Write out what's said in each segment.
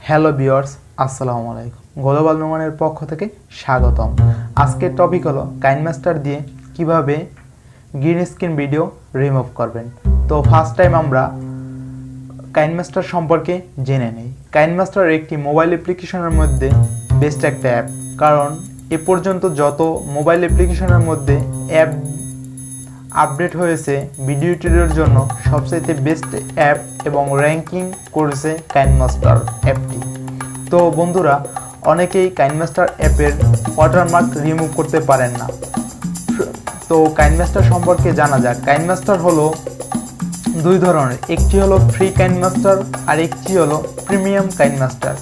Hello viewers, আসসালামু আলাইকুম। Global নোমানের পক্ষ থেকে স্বাগতম। আজকের টপিক হলো কাইনমাস্টার দিয়ে কিভাবে গ্রিন স্ক্রিন ভিডিও রিমুভ করবেন। তো ফার্স্ট টাইম আমরা কাইনমাস্টার সম্পর্কে জেনে নেই। কাইনমাস্টার একটি মোবাইল অ্যাপ্লিকেশনের মধ্যে বেস্ট একটা অ্যাপ, কারণ এ পর্যন্ত যত মোবাইল অ্যাপ্লিকেশনের মধ্যে অ্যাপ আপডেট হয়েছে ভিডিও এডিটের জন্য সবচাইতে বেস্ট অ্যাপ এবং র্যাঙ্কিং করেছে কাইনমাস্টার অ্যাপটি। তো বন্ধুরা, অনেকেই কাইনমাস্টার অ্যাপের ওয়াটারমার্ক রিমুভ করতে পারেন না। তো কাইনমাস্টার সম্পর্কে জানা যাক। কাইনমাস্টার হলো দুই ধরনের, একটি হলো ফ্রি কাইনমাস্টার আর একটি হলো প্রিমিয়াম কাইনমাস্টার।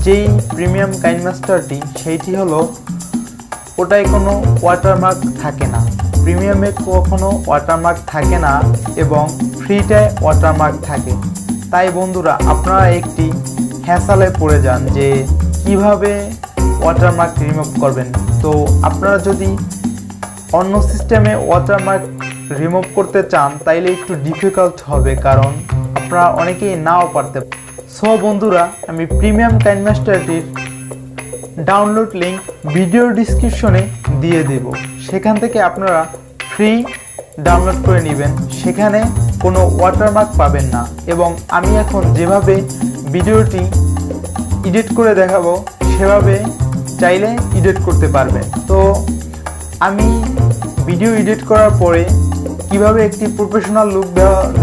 যেই প্রিমিয়াম কাইনমাস্টারটি সেইটি হলো ওটায় কোনো ওয়াটারমার্ক থাকে না, প্রিমিয়ামে কখনো ওয়াটারমার্ক থাকে না এবং ফ্রিটায় ওয়াটারমার্ক থাকে। তাই বন্ধুরা, আপনারা একটি হ্যাসালে পড়ে যান যে কিভাবে ওয়াটারমার্ক রিমুভ করবেন। তো আপনারা যদি অন্য সিস্টেমে ওয়াটারমার্ক রিমুভ করতে চান তাইলে একটু ডিফিকাল্ট হবে, কারণ আপনারা অনেকেই নাও পারতে। সো বন্ধুরা, আমি প্রিমিয়াম কাইনমাস্টারটির ডাউনলোড লিঙ্ক ভিডিও ডিসক্রিপশনে দিয়ে দেব, সেখান থেকে আপনারা ফ্রি ডাউনলোড করে নেবেন। সেখানে কোনো ওয়াটারমার্ক পাবেন না এবং আমি এখন যেভাবে ভিডিওটি এডিট করে দেখাবো সেভাবে চাইলে এডিট করতে পারবেন। তো আমি ভিডিও এডিট করার পরে কিভাবে একটি প্রফেশনাল লুক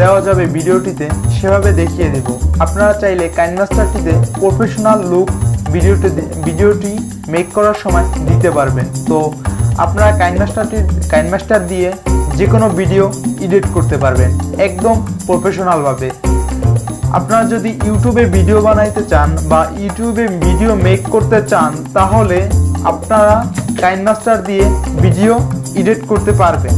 দেওয়া যাবে ভিডিওটিতে সেভাবে দেখিয়ে দেব। আপনারা চাইলে কাইনমাস্টারটিতে প্রফেশনাল লুক ভিডিওটি মেক করার সময় দিতে পারবেন। তো আপনারা কাইনমাস্টার দিয়ে যে কোনো ভিডিও এডিট করতে পারবেন একদম প্রফেশনালভাবে। আপনারা যদি ইউটিউবে ভিডিও বানাইতে চান বা ইউটিউবে ভিডিও মেক করতে চান তাহলে আপনারা কাইনমাস্টার দিয়ে ভিডিও এডিট করতে পারবেন।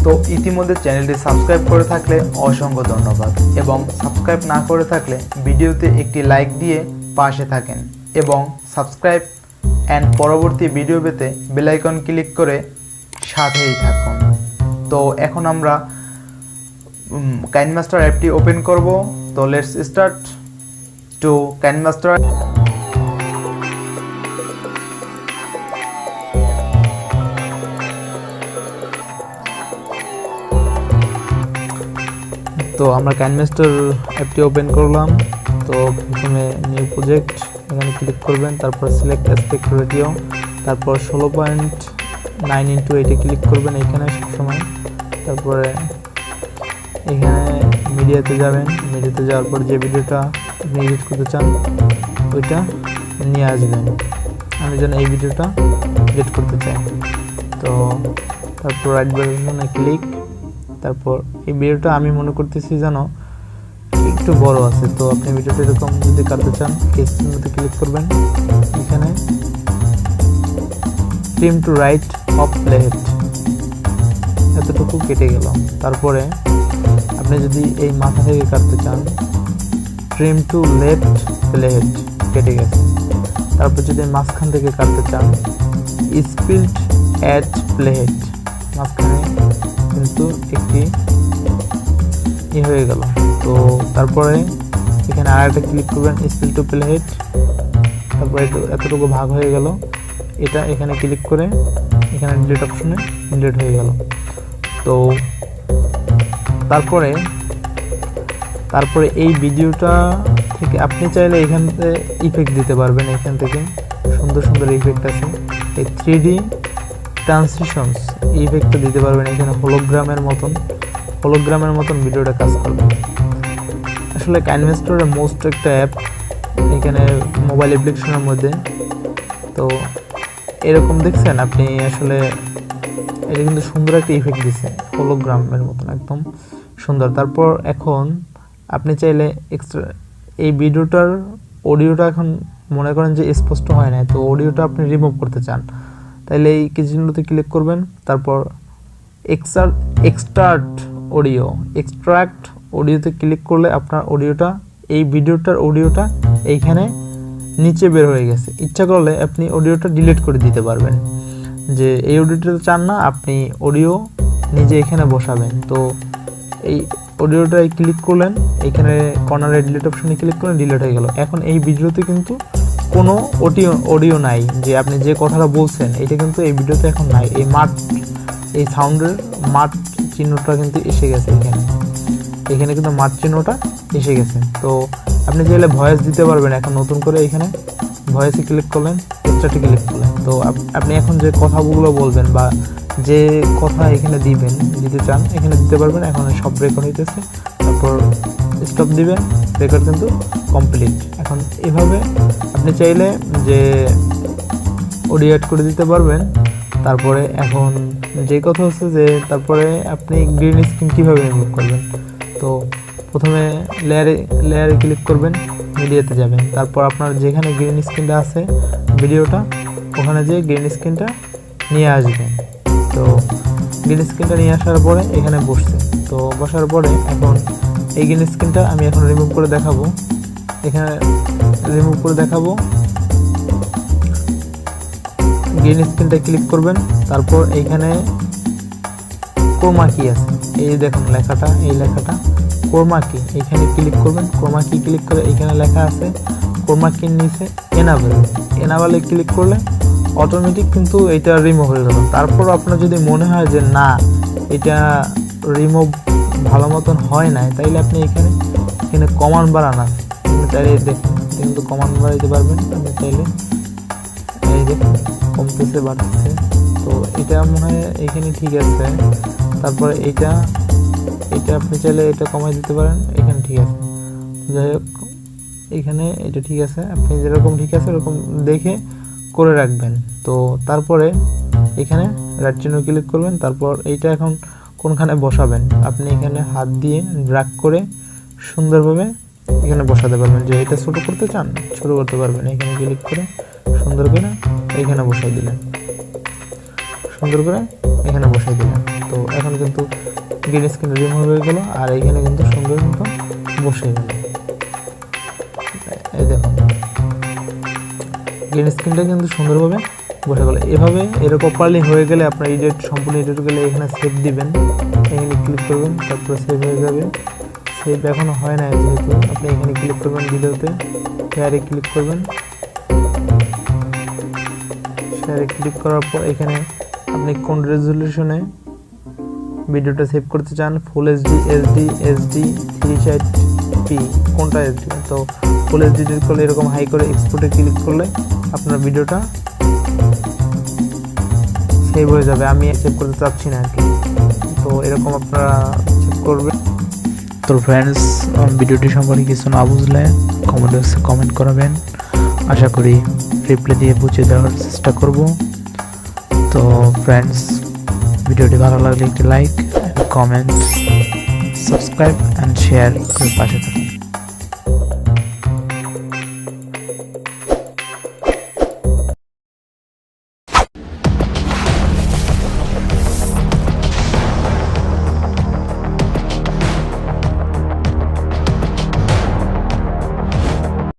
তো ইতিমধ্যে চ্যানেলটি সাবস্ক্রাইব করে থাকলে অসংখ্য ধন্যবাদ, এবং সাবস্ক্রাইব না করে থাকলে ভিডিওতে একটি লাইক দিয়ে পাশে থাকেন এবং সাবস্ক্রাইব অ্যান্ড পরবর্তী ভিডিও পেতে বেল আইকন ক্লিক করে সাথেই থাকুন। তো এখন আমরা কাইনমাস্টার অ্যাপটি ওপেন করব। তো লেটস স্টার্ট টু কাইনমাস্টার। তো আমরা কাইনমাস্টার অ্যাপটি ওপেন করলাম। তো প্রথমে নিউ প্রজেক্ট এখানে ক্লিক করবেন, তারপর সিলেক্ট অ্যাসপেক্ট রেডিও, তারপর 16.9:8 ক্লিক করবেন এখানে সবসময়। তারপরে এখানে মিডিয়াতে যাবেন, মিডিয়াতে যাওয়ার পর যে ভিডিওটা আপনি এডিট করতে চান ওইটা নিয়ে আসবেন। আমি যেন এই ভিডিওটা এডিট করতে চাই, তো তারপর রাইট বাটনে ক্লিক। তারপর এই ভিডিওটা আমি মনে করতেছি যেন একটু বড় আছে, তো আপনি ভিডিওটা এরকম যদি কাটতে চান কেসের মধ্যে ক্লিক করবেন। এখানে ট্রিম টু রাইট অফ প্লেহেড এতটুকু কেটে গেল। তারপরে আপনি যদি এই মাথা থেকে কাটতে চান ট্রিম টু লেফট প্লেহেড কেটে গেছে। তারপর যদি মাঝখান থেকে কাটতে চান স্প্লিট অ্যাট প্লেহেড, মাঝখানে কিন্তু একটি হয়ে গেল। তো তারপরে এখানে আর একটা ক্লিক করবেন স্প্লিট টু প্লেহেড, তারপরে এতটুকু ভাগ হয়ে গেল। এটা এখানে ক্লিক করে এখানে ডিলিট অপশনে ডিলিট হয়ে গেল। তো তারপরে এই ভিডিওটা থেকে আপনি চাইলে এখান থেকে ইফেক্ট দিতে পারবেন। এখান থেকে সুন্দর সুন্দর ইফেক্ট আছে, এই 3D ট্রান্সিশনস ইফেক্টটা দিতে পারবেন। এখানে হোলোগ্রামের মতন ভিডিওটা কাজ করবে। আসলে কাইনমাস্টারের মোস্ট একটা অ্যাপ এখানে মোবাইল অ্যাপ্লিকেশনের মধ্যে। তো এরকম দেখছেন আপনি, আসলে এটা কিন্তু সুন্দর একটা ইফেক্ট দিচ্ছে হোলোগ্রামের মতন, একদম সুন্দর। তারপর এখন আপনি চাইলে এক্সট্রা এই ভিডিওটার অডিওটা এখন মনে করেন যে স্পষ্ট হয় না, তো অডিওটা আপনি রিমুভ করতে চান তাইলে এই চিহ্নতে ক্লিক করবেন। তারপর এক্সট্রাক্ট অডিওতে ক্লিক করলে আপনার অডিওটা, এই ভিডিওটার অডিওটা এইখানে নিচে বের হয়ে গেছে। ইচ্ছা করলে আপনি অডিওটা ডিলিট করে দিতে পারবেন, যে এই অডিওটা চান না আপনি অডিও নিজে এখানে বসাবেন। তো এই অডিওটায় ক্লিক করলেন, এখানে কর্নারে ডিলিট অপশনে ক্লিক করলেন, ডিলিট হয়ে গেল। এখন এই ভিডিওতে কিন্তু কোনো অডিও নাই, যে আপনি যে কথাটা বলছেন এটা কিন্তু এই ভিডিওতে এখন নাই। এই সাউন্ডের মাঠ চিহ্নটা কিন্তু এসে গেছে, এখানে কিন্তু মাঠ চিহ্নটা এসে গেছে। তো আপনি চাইলে ভয়েস দিতে পারবেন। এখন নতুন করে এখানে ভয়েসে ক্লিক করলেন, এক্সট্রাতে ক্লিক করলেন। তো আপনি এখন যে কথাগুলো বলবেন বা যে কথা এখানে দিতে চান এখানে দিতে পারবেন। এখন সব রেকর্ড হইতেছে, তারপর স্টপ দিবেন, রেকর্ড কিন্তু কমপ্লিট। এখন এভাবে আপনি চাইলে যে অডিও অ্যাড করে দিতে পারবেন। তারপরে এখন যে কথা হচ্ছে যে তারপরে আপনি গ্রিন স্ক্রিন কীভাবে রিমুভ করবেন। তো প্রথমে লেয়ারে ক্লিক করবেন, মিডিয়াতে যাবেন, তারপর আপনার যেখানে গ্রিন স্ক্রিনটা আছে ভিডিওটা, ওখানে যে গ্রিন স্ক্রিনটা নিয়ে আসবেন। তো গ্রিন স্ক্রিনটা নিয়ে আসার পরে এখানে বসছে। তো বসার পরে এখন এই গ্রিন স্ক্রিনটা আমি এখন রিমুভ করে দেখাবো। এখানে রিমুভ করে দেখাবো, গ্রিন স্ক্রিনটা ক্লিক করবেন, তারপর এইখানে ক্রোমা কি আছে, এই দেখুন লেখাটা, এই লেখাটা ক্রোমা কি, এইখানে ক্লিক করবেন। ক্রোমা কি ক্লিক করে এইখানে লেখা আছে ক্রোমা কির নিচে এনাবেলে ক্লিক করলে অটোমেটিক কিন্তু এটা রিমুভ হয়ে গেল। তারপর আপনার যদি মনে হয় যে না এটা রিমুভ ভালো মতন হয় নাই, তাইলে আপনি এখানে কমান্ড বাড়ান আছে, চাইলে দেখুন কিন্তু কমান্ড বাড়াইতে পারবেন। আপনি চাইলে এই দেখুন কমতেছে বাড়তেছে। তো এটা মনে হয় এখানে ঠিক আছে। তারপরে এটা আপনি চাইলে এটা কমাই দিতে পারেন, এখানে ঠিক আছে। যাই হোক এখানে এটা ঠিক আছে, আপনি যেরকম ঠিক আছে এরকম দেখে করে রাখবেন। তো তারপরে এখানে রাইট চিহ্ন ক্লিক করবেন, তারপর এইটা এখন কোনখানে বসাবেন আপনি এখানে হাত দিয়ে ড্র্যাগ করে সুন্দরভাবে এখানে বসাতে পারবেন। যে এটা ছোট করতে চান ছোট করতে পারবেন, এখানে ক্লিক করে সুন্দর করে এখানে বসাই দিলেন, সুন্দর করে এখানে বসাই দিলেন। তো এখন কিন্তু গ্রিন স্ক্রিন রিমুভ হয়ে গেল, আর এখানে কিন্তু সুন্দর মতো বসে গেল। এই দেখুন গ্রিন স্ক্রিনটা কিন্তু সুন্দরভাবে বসে গেল। এভাবে এরকম প্রপারলি হয়ে গেলে আপনার এডিট সম্পূর্ণ এডিট গেলে এখানে সেভ দিবেন, এখানে ক্লিক করবেন, তারপর সেভ হয়ে যাবে। সেভ এখনও হয় না যেহেতু আপনি এখানে ক্লিক করবেন, ভিডিওতে শেয়ারে ক্লিক করবেন। শেয়ারে ক্লিক করার পর এখানে আপনি কোন রেজলিউশনে ভিডিওটা সেভ করতে চান, ফুল এইচডি, এইচডি 360p কোনটা এইচডি। তো ফুল এইচডি ডিলিট করলে এরকম হাই করে এক্সপোর্টে ক্লিক করলে আপনার ভিডিওটা সেভ হয়ে যাবে। আমি সেভ করতে চাচ্ছি না আর কি, তো এরকম আপনারা চেক করবেন। তো ফ্রেন্ডস, ভিডিওটি সম্পর্কে কিছু না বুঝলে কমেন্ট বক্সে কমেন্ট করবেন, আশা করি রিপ্লাই দিয়ে বুঝিয়ে দেওয়ার চেষ্টা করব। তো ফ্রেন্ডস, ভিডিওটি ভালো লাগলে একটি like, comment, subscribe and share করে পাশে থাকুন।